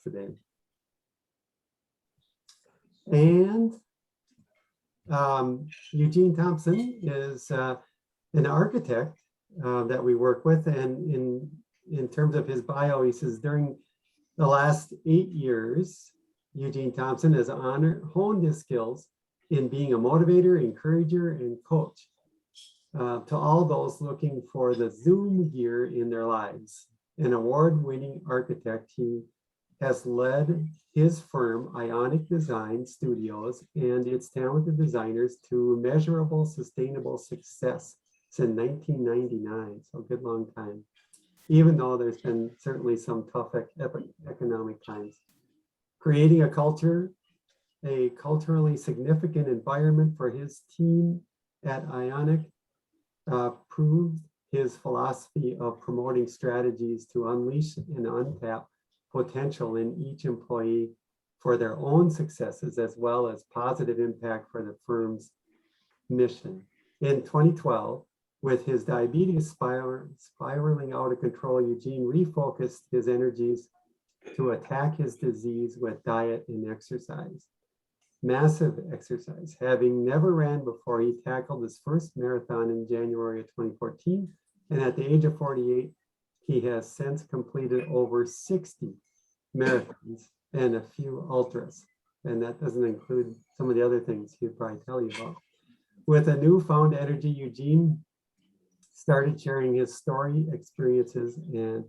today. And Eugene Thompson is an architect that we work with, and in terms of his bio, he says during the last 8 years, Eugene Thompson has honed his skills in being a motivator, encourager, and coach to all those looking for the Zoom gear in their lives. An award-winning architect, he has led his firm, Ionic Design Studios, and its talented designers to measurable, sustainable success since 1999, so a good long time, even though there's been certainly some tough economic times. Creating a culturally significant environment for his team at Ionic proved his philosophy of promoting strategies to unleash and untap potential in each employee for their own successes, as well as positive impact for the firm's mission. In 2012, with his diabetes spiraling out of control, Eugene refocused his energies to attack his disease with diet and exercise. Massive exercise. Having never ran before, he tackled his first marathon in January of 2014, and at the age of 48, he has since completed over 60 marathons and a few ultras. And that doesn't include some of the other things he'd probably tell you about. With a newfound energy, Eugene started sharing his story, experiences, and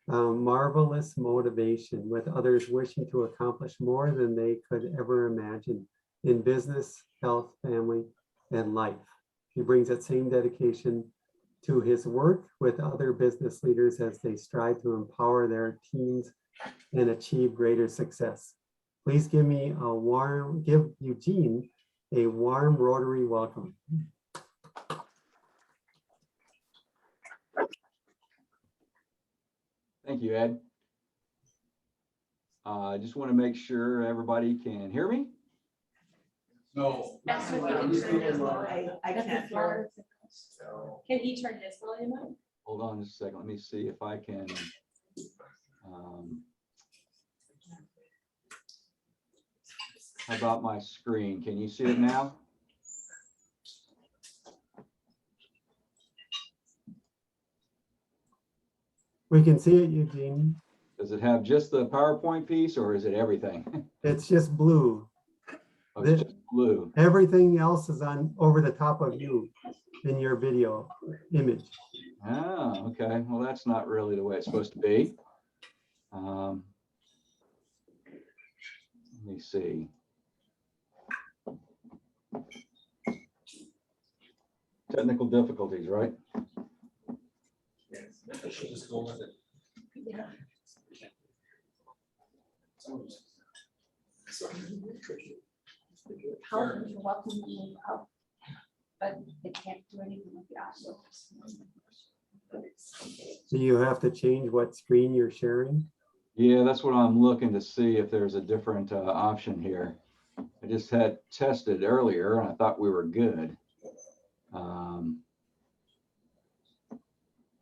marvelous motivation with others wishing to accomplish more than they could ever imagine in business, health, family, and life. He brings that same dedication to his work with other business leaders as they strive to empower their teams and achieve greater success. Please give Eugene a warm Rotary welcome. Thank you, Ed. I just want to make sure everybody can hear me. No. I can't hear. Can he turn his volume up? Hold on just a second. Let me see if I can. How about my screen? Can you see it now? We can see it, Eugene. Does it have just the PowerPoint piece or is it everything? It's just blue. Oh, it's just blue. Everything else is on over the top of you in your video image. Ah, okay. Well, that's not really the way it's supposed to be. Let me see. Technical difficulties, right? Yes, I should just go with it. Yeah. Paladins are welcome to move up, but they can't do anything with the audio. So you have to change what screen you're sharing. Yeah, that's what I'm looking to see if there's a different option here. I just had tested earlier and I thought we were good.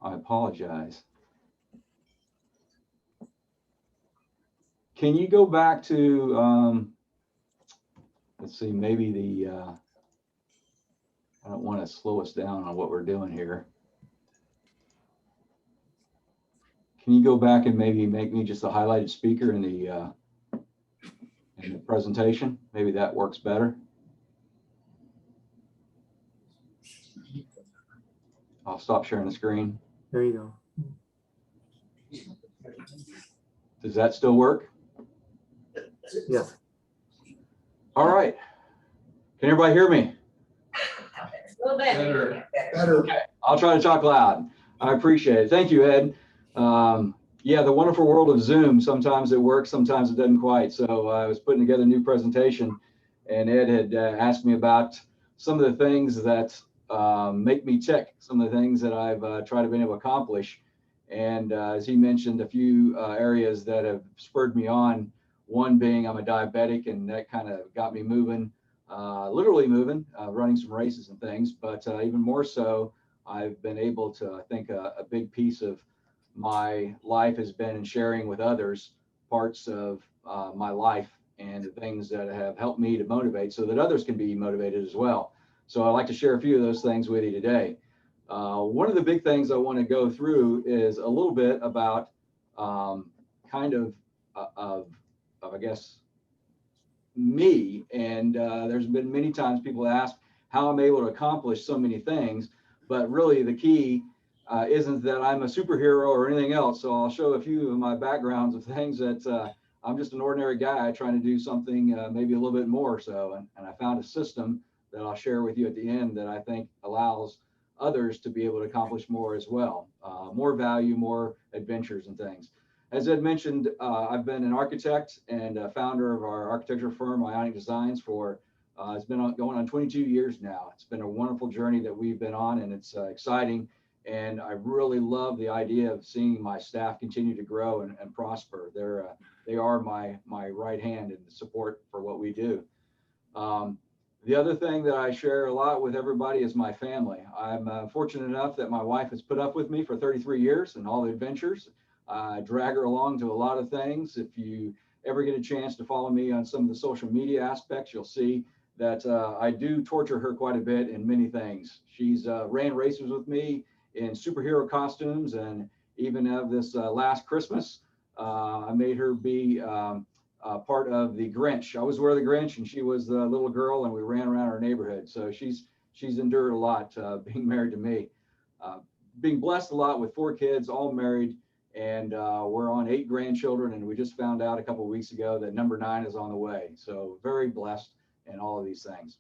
I apologize. Can you go back to, let's see, maybe the, I don't want to slow us down on what we're doing here. Can you go back and maybe make me just a highlighted speaker in the presentation? Maybe that works better. I'll stop sharing the screen. There you go. Does that still work? Yes. All right. Can everybody hear me? A little bit. Better. Okay. I'll try to talk loud. I appreciate it. Thank you, Ed. Yeah, the wonderful world of Zoom. Sometimes it works, sometimes it doesn't quite. So I was putting together a new presentation and Ed had asked me about some of the things that make me tick, some of the things that I've tried to be able to accomplish. And as he mentioned, a few areas that have spurred me on, one being I'm a diabetic, and that kind of got me moving, literally moving, running some races and things. But even more so, I've been able to, I think a big piece of my life has been in sharing with others parts of my life and the things that have helped me to motivate so that others can be motivated as well. So I'd like to share a few of those things with you today. One of the big things I want to go through is a little bit about kind of I guess, me. And there's been many times people ask how I'm able to accomplish so many things, but really the key isn't that I'm a superhero or anything else. So I'll show a few of my backgrounds of things that I'm just an ordinary guy trying to do something maybe a little bit more so. And I found a system that I'll share with you at the end that I think allows others to be able to accomplish more as well, more value, more adventures and things. As Ed mentioned, I've been an architect and a founder of our architecture firm, Ionic Designs, for it's been going on 22 years now. It's been a wonderful journey that we've been on, and it's exciting. And I really love the idea of seeing my staff continue to grow and prosper. They are my right hand in the support for what we do. The other thing that I share a lot with everybody is my family. I'm fortunate enough that my wife has put up with me for 33 years and all the adventures. I drag her along to a lot of things. If you ever get a chance to follow me on some of the social media aspects, you'll see that I do torture her quite a bit in many things. She's ran races with me in superhero costumes, and even of this last Christmas, I made her be part of the Grinch. I always wear the Grinch, and she was the little girl, and we ran around our neighborhood. So she's endured a lot being married to me. Being blessed a lot with 4 kids, all married. And we're on 8 grandchildren, and we just found out a couple of weeks ago that number 9 is on the way. So very blessed in all of these things.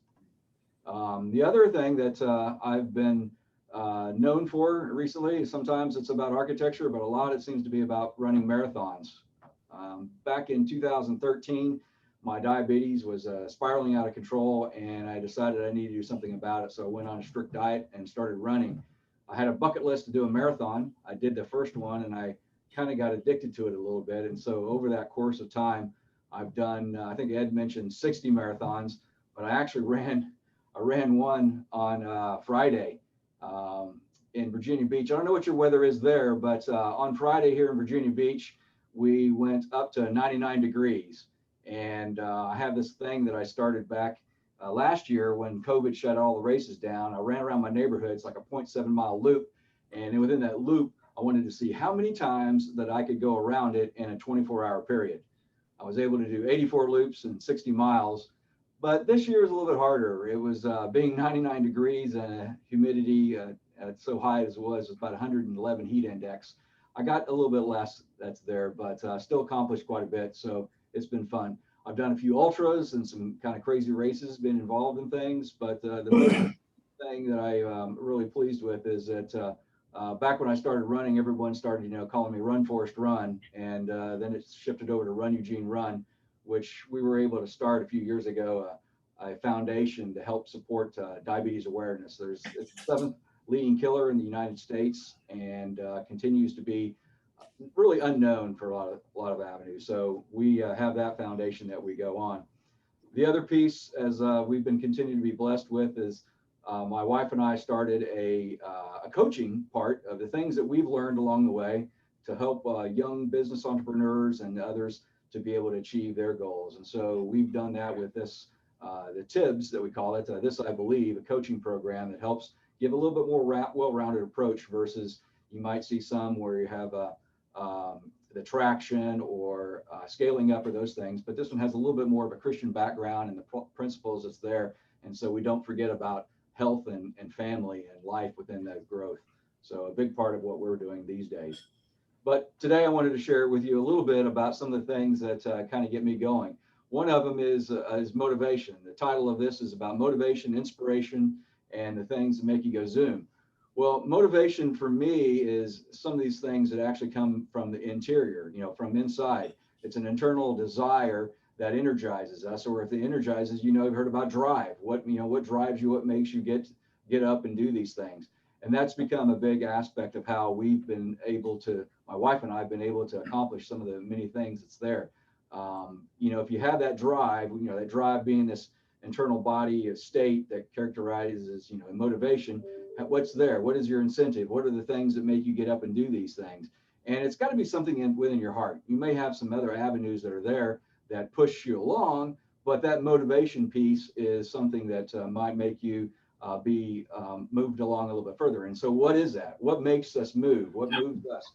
The other thing that I've been known for recently, sometimes it's about architecture, but a lot it seems to be about running marathons. Back in 2013, my diabetes was spiraling out of control, and I decided I needed to do something about it. So I went on a strict diet and started running. I had a bucket list to do a marathon. I did the first one, and I kind of got addicted to it a little bit. And so over that course of time, I've done, I think Ed mentioned 60 marathons, but I actually ran one on Friday in Virginia Beach. I don't know what your weather is there, but on Friday here in Virginia Beach, we went up to 99 degrees. And I have this thing that I started back last year when COVID shut all the races down. I ran around my neighborhood. It's like a 0.7 mile loop. And within that loop, I wanted to see how many times that I could go around it in a 24-hour period. I was able to do 84 loops and 60 miles, but this year was a little bit harder. It was being 99 degrees and humidity so high as it was about 111 heat index. I got a little bit less that's there, but still accomplished quite a bit. So it's been fun. I've done a few ultras and some kind of crazy races, been involved in things, but the most thing that I'm really pleased with is that back when I started running, everyone started, calling me Run Forrest Run, and then it shifted over to Run Eugene Run, which we were able to start a few years ago, a foundation to help support diabetes awareness. It's the 7th leading killer in the United States, and continues to be really unknown for a lot of avenues. So we have that foundation that we go on. The other piece, as we've been continuing to be blessed with, is my wife and I started a coaching part of the things that we've learned along the way to help young business entrepreneurs and others to be able to achieve their goals. And so we've done that with this, the TIBS that we call it, this I believe, a coaching program that helps give a little bit more well-rounded approach versus you might see some where you have the traction or scaling up or those things, but this one has a little bit more of a Christian background and the principles that's there. And so we don't forget about health and family and life within that growth. So a big part of what we're doing these days. But today I wanted to share with you a little bit about some of the things that kind of get me going. One of them is motivation. The title of this is about motivation, inspiration, and the things that make you go zoom. Well, motivation for me is some of these things that actually come from the interior, from inside. It's an internal desire that energizes us, or if it energizes, you've heard about drive. What drives you, what makes you get up and do these things. And that's become a big aspect of how we've been able to, my wife and I have been able to accomplish some of the many things that's there. If you have that drive, that drive being this internal body of state that characterizes, motivation, what's there? What is your incentive? What are the things that make you get up and do these things? And it's got to be something within your heart. You may have some other avenues that are there that push you along, but that motivation piece is something that might make you be moved along a little bit further. And so what is that? What makes us move? What moves us?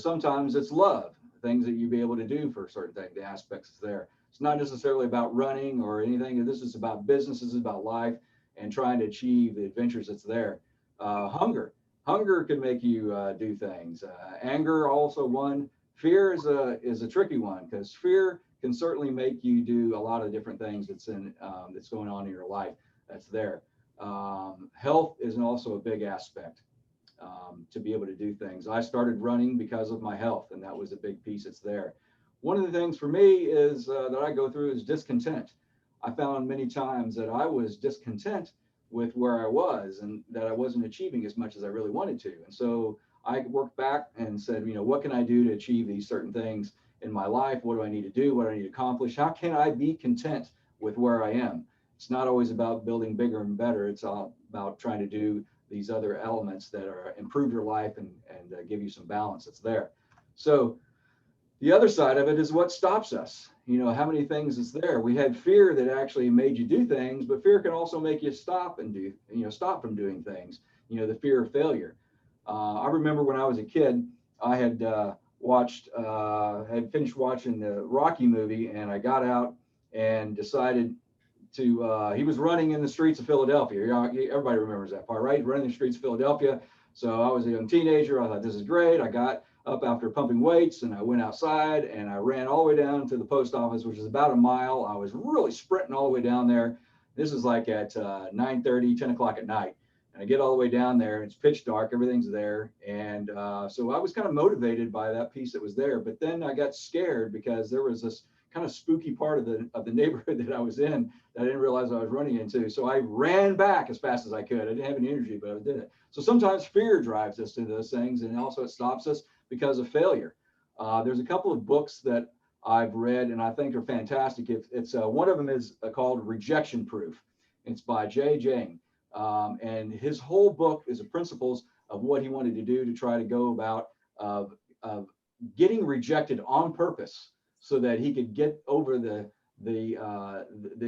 Sometimes it's love, things that you be able to do for certain things, the aspects there. It's not necessarily about running or anything. This is about business. This is about life and trying to achieve the adventures that's there. Hunger can make you do things. Anger also one. Fear is a tricky one, because fear can certainly make you do a lot of different things that's going on in your life that's there. Health is also a big aspect to be able to do things. I started running because of my health, and that was a big piece that's there. One of the things for me is that I go through is discontent. I found many times that I was discontent with where I was and that I wasn't achieving as much as I really wanted to. And so I worked back and said, what can I do to achieve these certain things in my life? What do I need to do? What do I need to accomplish? How can I be content with where I am? It's not always about building bigger and better. It's all about trying to do these other elements that are improve your life and give you some balance that's there. So the other side of it is what stops us. How many things is there? We had fear that actually made you do things, but fear can also make you stop and stop from doing things. The fear of failure. I remember when I was a kid, I had finished watching the Rocky movie, and I got out and decided to, he was running in the streets of Philadelphia. Everybody remembers that part, right? Running the streets of Philadelphia. So I was a young teenager. I thought, this is great. I got up after pumping weights, and I went outside and I ran all the way down to the post office, which is about a mile. I was really sprinting all the way down there. This is like at 9:30, 10 o'clock at night. And I get all the way down there. It's pitch dark. Everything's there. And so I was kind of motivated by that piece that was there. But then I got scared because there was this kind of spooky part of the neighborhood that I was in that I didn't realize I was running into. So I ran back as fast as I could. I didn't have any energy, but I did it. So sometimes fear drives us to those things, and also it stops us because of failure. There's a couple of books that I've read and I think are fantastic. It's one of them is called Rejection Proof. It's by Jay Jane. And his whole book is the principles of what he wanted to do to try to go about of getting rejected on purpose so that he could get over the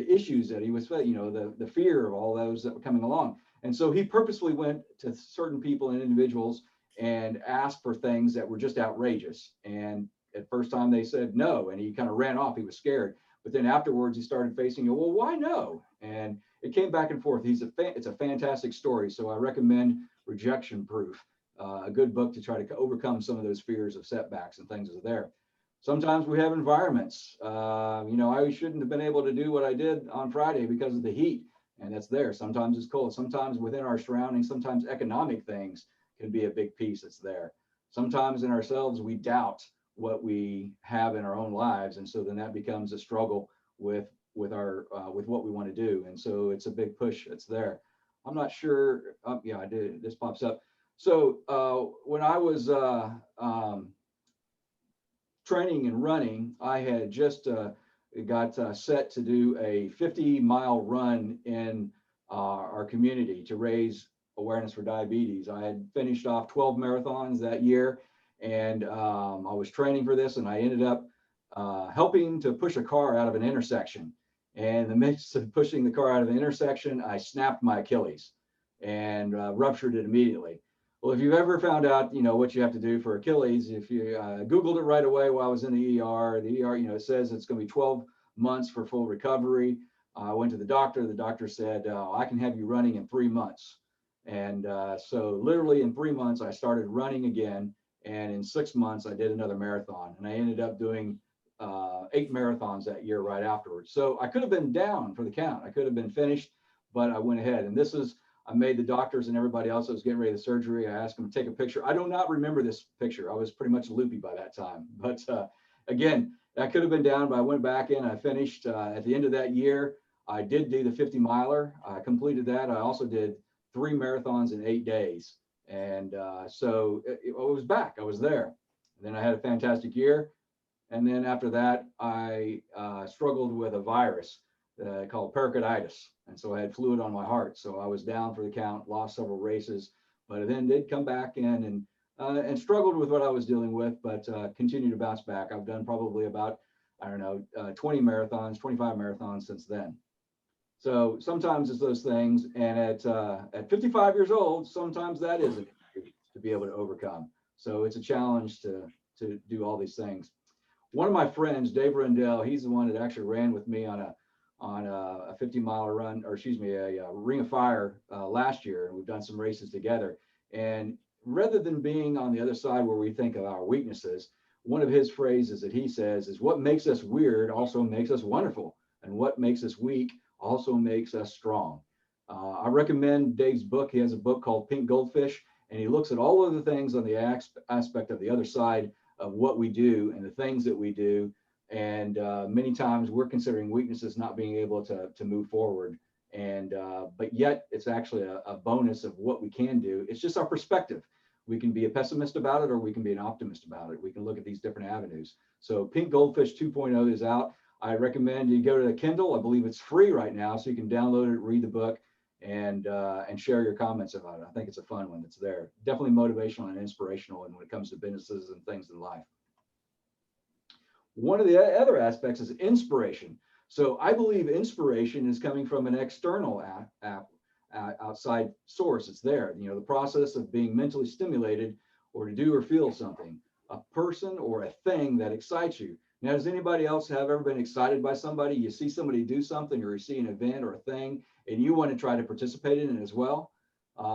issues that he was, the fear of all those that were coming along. And so he purposefully went to certain people and individuals and asked for things that were just outrageous. And at first time they said no, and he kind of ran off. He was scared. But then afterwards he started facing, well, why no? And it came back and forth. It's a fantastic story. So I recommend Rejection Proof, a good book to try to overcome some of those fears of setbacks and things that are there. Sometimes we have environments. I shouldn't have been able to do what I did on Friday because of the heat, and that's there. Sometimes it's cold. Sometimes within our surroundings, sometimes economic things can be a big piece that's there. Sometimes in ourselves, we doubt what we have in our own lives. And so then that becomes a struggle with what we want to do. And so it's a big push that's there. I'm not sure. Yeah, I did. This pops up. So when I was training and running, I had just got set to do a 50-mile run in our community to raise awareness for diabetes. I had finished off 12 marathons that year, and I was training for this, and I ended up helping to push a car out of an intersection. And in the midst of pushing the car out of the intersection, I snapped my Achilles and ruptured it immediately. Well, if you've ever found out, what you have to do for Achilles, if you Googled it right away while I was in the ER, it says it's going to be 12 months for full recovery. I went to the doctor. The doctor said, I can have you running in 3 months. And so literally in 3 months, I started running again. And in 6 months, I did another marathon. And I ended up doing 8 marathons that year right afterwards. So I could have been down for the count. I could have been finished, but I went ahead. And I made the doctors and everybody else that was getting ready the surgery. I asked them to take a picture. I do not remember this picture. I was pretty much loopy by that time. But again, I could have been down, but I went back in. I finished at the end of that year. I did do the 50-miler. I completed that. I also did 3 marathons in 8 days. And so I was back. I was there. And then I had a fantastic year. And then after that, I struggled with a virus called pericarditis. And so I had fluid on my heart. So I was down for the count, lost several races, but then did come back in and and struggled with what I was dealing with, but continue to bounce back. I've done probably about, I don't know, 20 marathons, 25 marathons since then. So sometimes it's those things. And at 55 years old, sometimes that is an issue to be able to overcome. So it's a challenge to do all these things. One of my friends, Dave Rendell, he's the one that actually ran with me on a 50-mile run, or excuse me, a Ring of Fire last year, and we've done some races together. And rather than being on the other side where we think of our weaknesses, one of his phrases that he says is, what makes us weird also makes us wonderful, and what makes us weak also makes us strong. I recommend Dave's book. He has a book called Pink Goldfish, and he looks at all of the things on the aspect of the other side of what we do and the things that we do. And many times we're considering weaknesses not being able to move forward. And but yet it's actually a bonus of what we can do. It's just our perspective. We can be a pessimist about it, or we can be an optimist about it. We can look at these different avenues. So Pink Goldfish 2.0 is out. I recommend you go to the Kindle. I believe it's free right now, so you can download it, read the book, and share your comments about it. I think it's a fun one that's there. Definitely motivational and inspirational, and when it comes to businesses and things in life. One of the other aspects is inspiration. So I believe inspiration is coming from an external outside source. It's there, you know, the process of being mentally stimulated or to do or feel something, a person or a thing that excites you. Now, does anybody else have ever been excited by somebody? You see somebody do something, or you see an event or a thing, and you want to try to participate in it as well.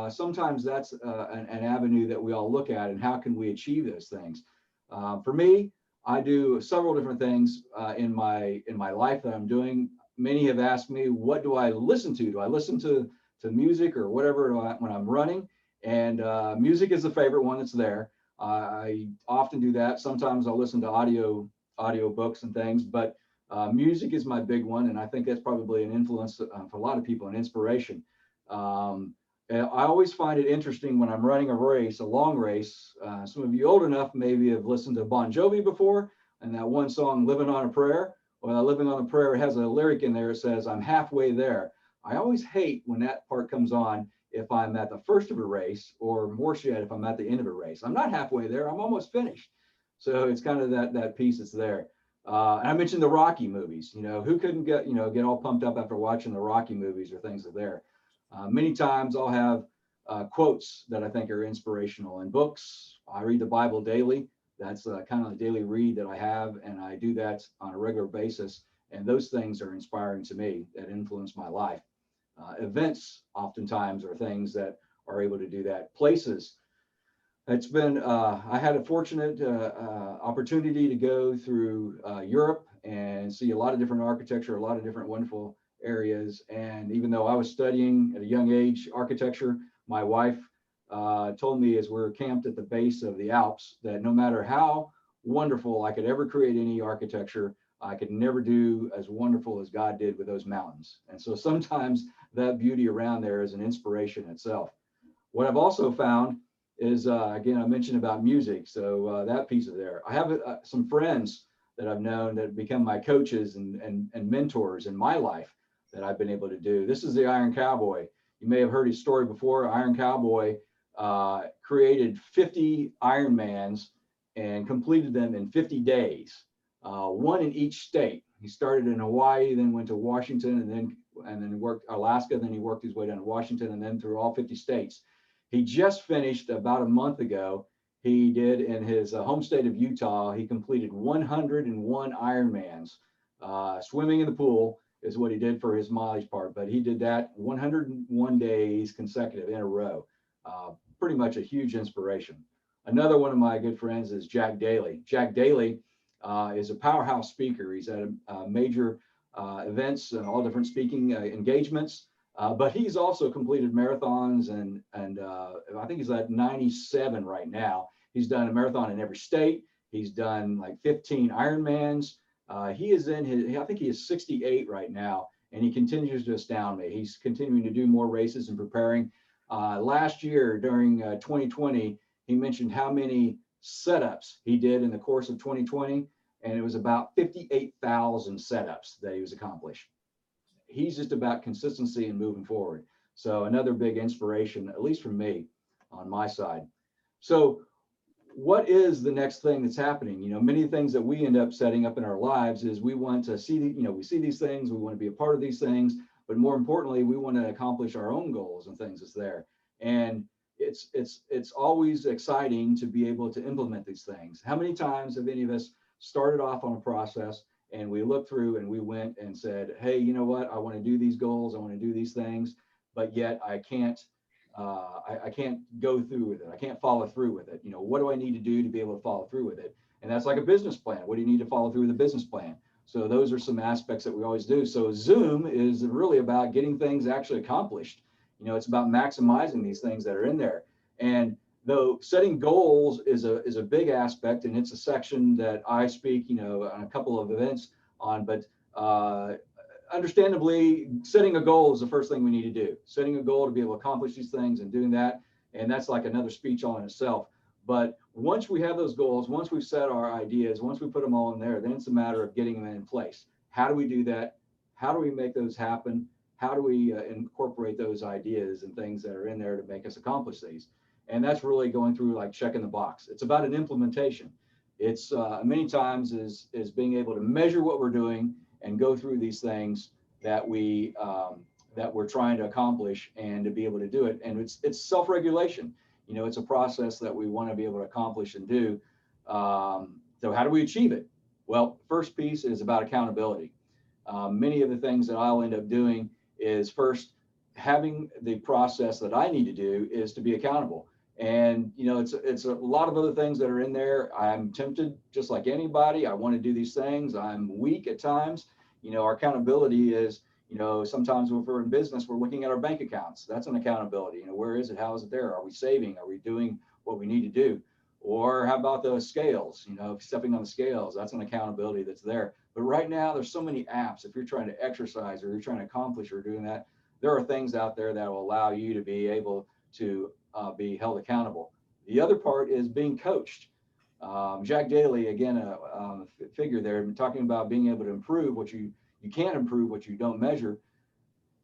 Sometimes that's an avenue that we all look at, and how can we achieve those things? For me, I do several different things in my life that I'm doing. Many have asked me, what do I listen to? Do I listen to music or whatever when I'm running? And music is the favorite one that's there. I often do that. Sometimes I'll listen to audio books and things, but music is my big one, and I think that's probably an influence for a lot of people, an inspiration. I always find it interesting when I'm running a race, a long race. Some of you old enough maybe have listened to Bon Jovi before, and that one song, Living on a Prayer. Well, Living on a Prayer has a lyric in there that says, I'm halfway there. I always hate when that part comes on if I'm at the first of a race, or more yet, if I'm at the end of a race. I'm not halfway there, I'm almost finished. So it's kind of that piece that's there. And I mentioned the Rocky movies. You know, who couldn't get all pumped up after watching the Rocky movies or things that there. Many times I'll have quotes that I think are inspirational in books. I read the Bible daily. That's kind of the daily read that I have, and I do that on a regular basis. And those things are inspiring to me, that influence my life. Events oftentimes are things that are able to do that. Places. It's been, I had a fortunate opportunity to go through Europe and see a lot of different architecture, a lot of different wonderful areas. And even though I was studying at a young age architecture, my wife told me as we were camped at the base of the Alps that no matter how wonderful I could ever create any architecture, I could never do as wonderful as God did with those mountains. And so sometimes that beauty around there is an inspiration itself. What I've also found is, again, I mentioned about music. So that piece of there, I have some friends that I've known that have become my coaches and mentors in my life that I've been able to do. This is the Iron Cowboy. You may have heard his story before. Iron Cowboy created 50 Ironmans and completed them in 50 days, one in each state. He started in Hawaii, then went to Washington, and then worked Alaska. Then he worked his way down to Washington, and then through all 50 states. He just finished about a month ago. He did in his home state of Utah. He completed 101 Ironmans. Swimming in the pool is what he did for his mileage part, but he did that 101 days consecutive in a row. Pretty much a huge inspiration. Another one of my good friends is Jack Daly. Jack Daly is a powerhouse speaker. He's at major events and all different speaking engagements. But he's also completed marathons, and I think he's at 97 right now. He's done a marathon in every state. He's done like 15 Ironmans. He is I think he is 68 right now, and he continues to astound me. He's continuing to do more races and preparing. Last year during 2020, he mentioned how many setups he did in the course of 2020, and it was about 58,000 setups that he was accomplished. He's just about consistency and moving forward. So another big inspiration, at least for me, on my side. So what is the next thing that's happening? You know, many things that we end up setting up in our lives is we want to see, you know, we see these things, we want to be a part of these things, but more importantly, we want to accomplish our own goals and things that's there. And it's always exciting to be able to implement these things. How many times have any of us started off on a process and we looked through and we went and said, hey, you know what, I want to do these goals, I want to do these things, but yet I can't go through with it. I can't follow through with it. You know, what do I need to do to be able to follow through with it? And that's like a business plan. What do you need to follow through with a business plan? So those are some aspects that we always do. So Zoom is really about getting things actually accomplished. You know, it's about maximizing these things that are in there. And though setting goals is a big aspect, and it's a section that I speak, you know, on a couple of events on, but understandably, setting a goal is the first thing we need to do. Setting a goal to be able to accomplish these things and doing that, and that's like another speech all in itself. But once we have those goals, once we've set our ideas, once we put them all in there, then it's a matter of getting them in place. How do we do that? How do we make those happen? How do we incorporate those ideas and things that are in there to make us accomplish these? And that's really going through like checking the box. It's about an implementation. It's many times is being able to measure what we're doing and go through these things that we're trying to accomplish and to be able to do it. And it's self-regulation. You know, it's a process that we want to be able to accomplish and do. So how do we achieve it? Well, first piece is about accountability. Many of the things that I'll end up doing is first having the process that I need to do is to be accountable. And, you know, it's a lot of other things that are in there. I'm tempted just like anybody. I want to do these things. I'm weak at times. You know, our accountability is, you know, sometimes if we're in business, we're looking at our bank accounts. That's an accountability. You know, where is it? How is it there? Are we saving? Are we doing what we need to do? Or how about the scales? You know, stepping on the scales, that's an accountability that's there. But right now, there's so many apps. If you're trying to exercise or you're trying to accomplish or doing that, there are things out there that will allow you to be able to be held accountable. The other part is being coached. Jack Daly, again, a figure there, talking about being able to improve what you can't improve what you don't measure.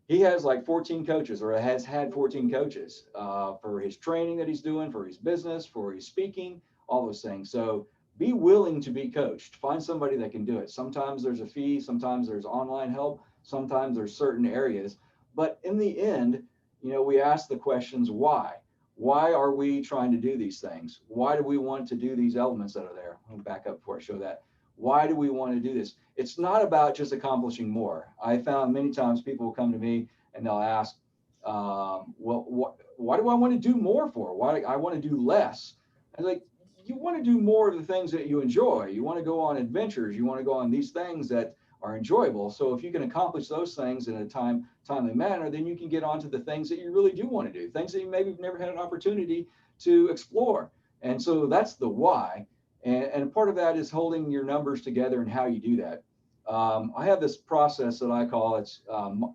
He has like 14 coaches, or has had 14 coaches for his training that he's doing, for his business, for his speaking, all those things. So be willing to be coached. Find somebody that can do it. Sometimes there's a fee, sometimes there's online help, sometimes there's certain areas. But in the end, you know, we ask the questions, why? Why are we trying to do these things? Why do we want to do these elements that are there? I'll back up before I show that. Why do we want to do this? It's not about just accomplishing more. I found many times people will come to me and they'll ask, well, why do I want to do more for? Why do I want to do less? And like, you want to do more of the things that you enjoy. You want to go on adventures. You want to go on these things that are enjoyable. So if you can accomplish those things in a timely manner, then you can get on to the things that you really do want to do, things that you maybe have never had an opportunity to explore. And so that's the why. And part of that is holding your numbers together and how you do that. I have this process that I call, it's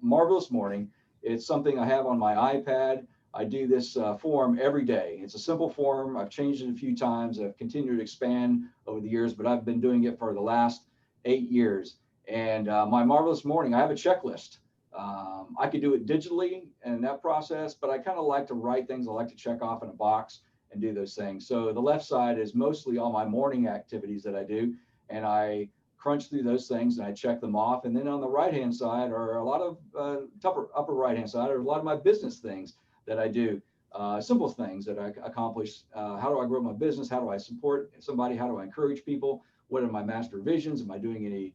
Marvelous Morning. It's something I have on my iPad. I do this form every day. It's a simple form. I've changed it a few times. I've continued to expand over the years, but I've been doing it for the last 8 years. And my Marvelous Morning, I have a checklist. I could do it digitally in that process, but I kind of like to write things I like to check off in a box and do those things. So the left side is mostly all my morning activities that I do, and I crunch through those things and I check them off. And then on the right-hand side are a lot of upper right-hand side are a lot of my business things that I do, simple things that I accomplish. How do I grow my business? How do I support somebody? How do I encourage people? What are my master visions? Am I doing any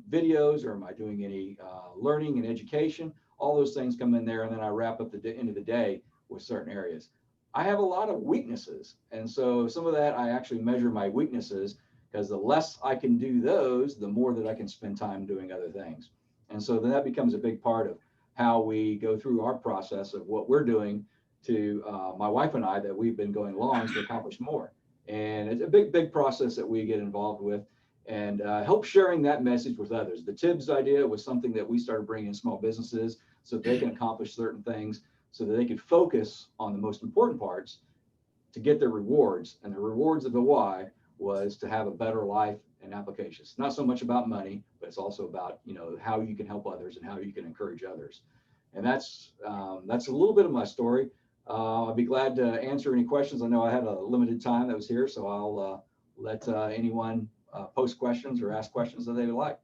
videos, or am I doing any learning and education? All those things come in there, and then I wrap up the end of the day with certain areas. I have a lot of weaknesses, and so some of that I actually measure my weaknesses, because the less I can do those, the more that I can spend time doing other things. And so then that becomes a big part of how we go through our process of what we're doing to my wife and I, that we've been going along to accomplish more. And it's a big process that we get involved with, and help sharing that message with others. The TIBS idea was something that we started bringing in small businesses so they can accomplish certain things, so that they could focus on the most important parts to get their rewards. And the rewards of the why was to have a better life and applications. Not so much about money, but it's also about, you know, how you can help others and how you can encourage others. And that's a little bit of my story. I'd be glad to answer any questions. I know I had a limited time that was here, so I'll let anyone post questions or ask questions that they would like.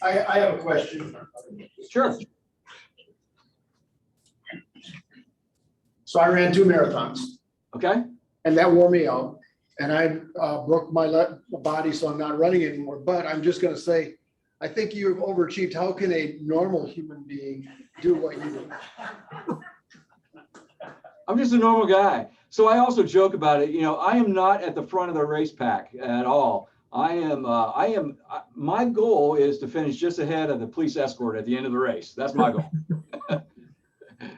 I have a question. Sure. So I ran 2 marathons Okay. and that wore me out. And I broke my body, so I'm not running anymore. But I'm just gonna say, I think you've overachieved. How can a normal human being do what you do? I'm just a normal guy. So I also joke about it. You know, I am not at the front of the race pack at all. My goal is to finish just ahead of the police escort at the end of the race. That's my goal.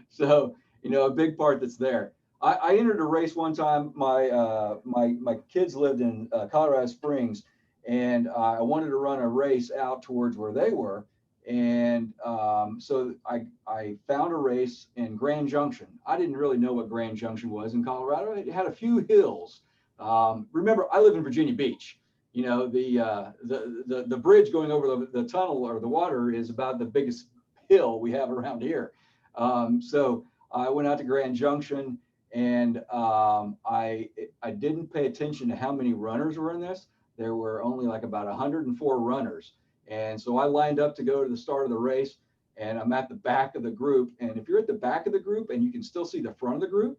So, you know, a big part that's there. I entered a race one time. My kids lived in Colorado Springs, and I wanted to run a race out towards where they were. And so I found a race in Grand Junction. I didn't really know what Grand Junction was in Colorado. It had a few hills. Remember, I live in Virginia Beach. You know, the bridge going over the tunnel or the water is about the biggest hill we have around here. So I went out to Grand Junction, and I didn't pay attention to how many runners were in this. There were only like about 104 runners. And so I lined up to go to the start of the race, and I'm at the back of the group. And if you're at the back of the group and you can still see the front of the group,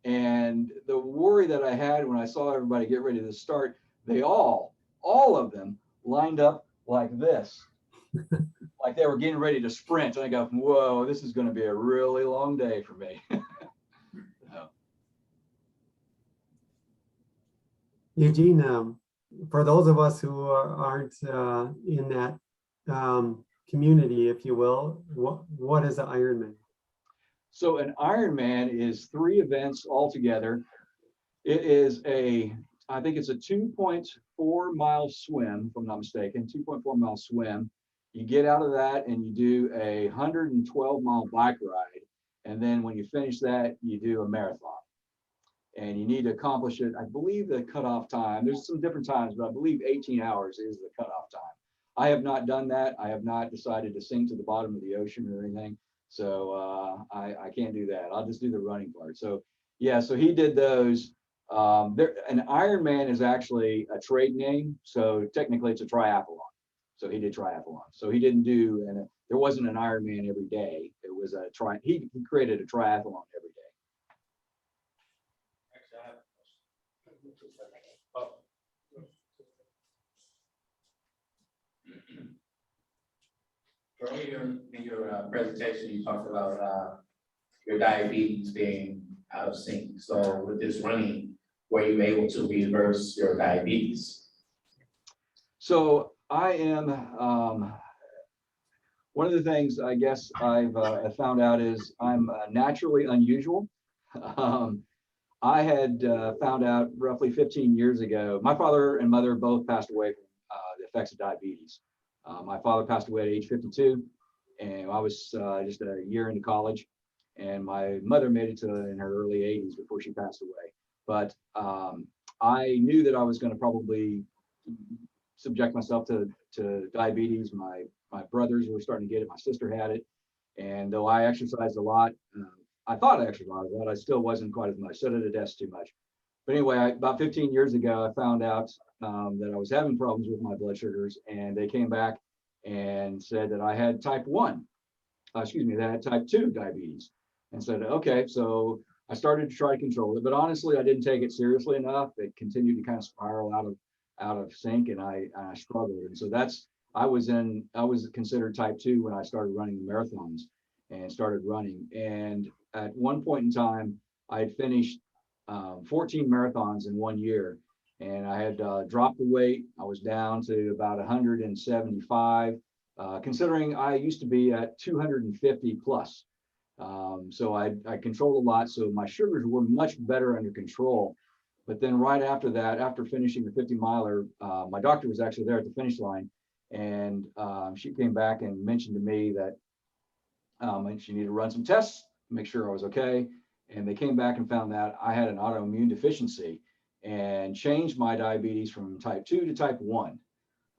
and the worry that I had when I saw everybody get ready to start, they all of them lined up like this, like they were getting ready to sprint. And I go, whoa, this is going to be a really long day for me. Eugene, for those of us who aren't in that community, if you will, what is an Ironman? So an Ironman is 3 events altogether. It is I think it's a 2.4 mile swim, if I'm not mistaken, 2.4 mile swim. You get out of that and you do a 112 mile bike ride. And then when you finish that, you do a marathon. And you need to accomplish it. I believe the cutoff time, there's some different times, but I believe 18 hours is the cutoff time. I have not done that. I have not decided to sink to the bottom of the ocean or anything. So I can't do that. I'll just do the running part. So yeah, so he did those. An Ironman is actually a trade name. So technically it's a triathlon. So he did triathlon. So he didn't do, and there wasn't an Ironman every day. It was he created a triathlon every day. Earlier in your presentation, you talked about your diabetes being out of sync. So with this running, were you able to reverse your diabetes? So I am, one of the things I guess I've found out is I'm naturally unusual. I had found out roughly 15 years ago, my father and mother both passed away from the effects of diabetes. My father passed away at age 52, and I was just a year into college, and my mother made it to in her early 80s before she passed away. But I knew that I was going to probably subject myself to diabetes. My brothers were starting to get it. My sister had it. And though I exercised a lot, I thought I exercised a lot, I still wasn't quite as much, sat at a desk too much. But anyway, about 15 years ago, I found out that I was having problems with my blood sugars, and they came back and said that I had type 2 diabetes, and said, okay, so I started to try to control it, but honestly, I didn't take it seriously enough. It continued to kind of spiral out of sync, and I struggled. And so I was considered type 2 when I started running marathons and started running. And at one point in time, I had finished 14 marathons in 1 year, and I had dropped the weight. I was down to about 175, considering I used to be at 250 plus. So I controlled a lot. So my sugars were much better under control. But then right after that, after finishing the 50 miler, my doctor was actually there at the finish line, and she came back and mentioned to me that she needed to run some tests, make sure I was okay. And they came back and found that I had an autoimmune deficiency and changed my diabetes from type 2 to type 1.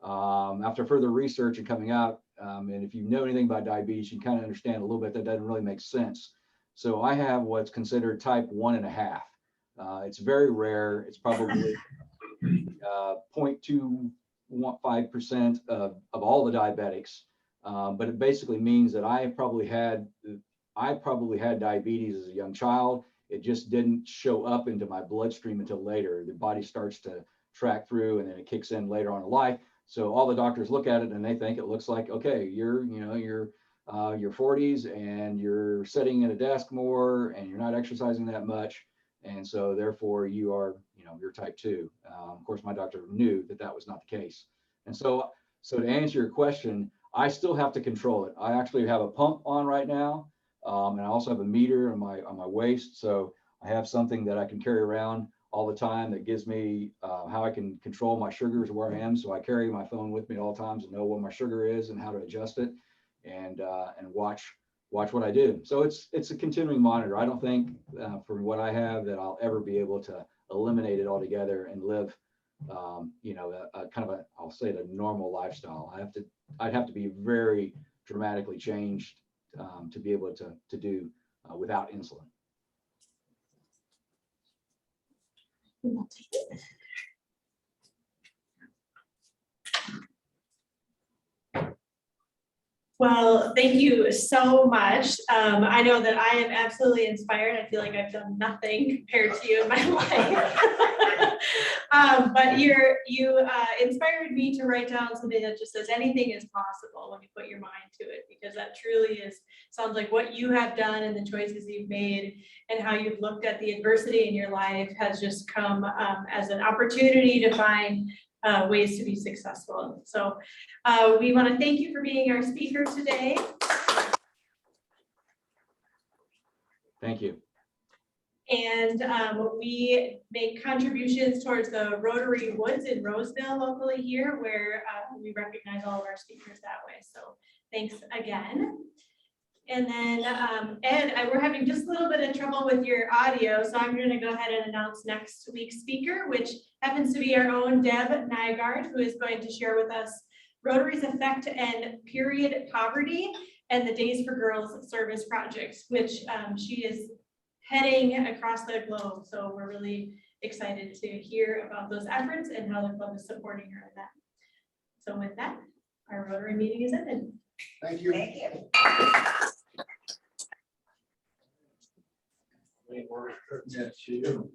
After further research and coming out, and if you know anything about diabetes, you can kind of understand a little bit that doesn't really make sense. So I have what's considered type 1.5. It's very rare. It's probably 0.215% of all the diabetics. But it basically means that I probably had diabetes as a young child. It just didn't show up into my bloodstream until later. The body starts to track through, and then it kicks in later on in life. So all the doctors look at it and they think it looks like, okay, you're your 40s and you're sitting at a desk more and you're not exercising that much. And so therefore you are, you're type 2. Of course, my doctor knew that that was not the case. And so to answer your question, I still have to control it. I actually have a pump on right now. And I also have a meter on my waist. So I have something that I can carry around all the time that gives me how I can control my sugars where I am. So I carry my phone with me at all times and know what my sugar is and how to adjust it, and watch what I do. So it's a continuing monitor. I don't think for what I have that I'll ever be able to eliminate it altogether and live, a kind of I'll say a normal lifestyle. I'd have to be very dramatically changed to be able to do without insulin. Well, thank you so much. I know that I am absolutely inspired. I feel like I've done nothing compared to you in my life. But you inspired me to write down something that just says anything is possible when you put your mind to it, because that truly sounds like what you have done and the choices you've made and how you've looked at the adversity in your life has just come as an opportunity to find ways to be successful. So we want to thank you for being our speaker today. Thank you. And we make contributions towards the Rotary Woods in Roseville locally here, where we recognize all of our speakers that way. So thanks again. And then Ed, we're having just a little bit of trouble with your audio, so I'm going to go ahead and announce next week's speaker, which happens to be our own Deb Nygaard, who is going to share with us Rotary's effect and period poverty and the Days for Girls service projects, which she is heading across the globe. So we're really excited to hear about those efforts and how the club is supporting her in that. So with that, our Rotary meeting is ended. Thank you. Thank you. Yes, you.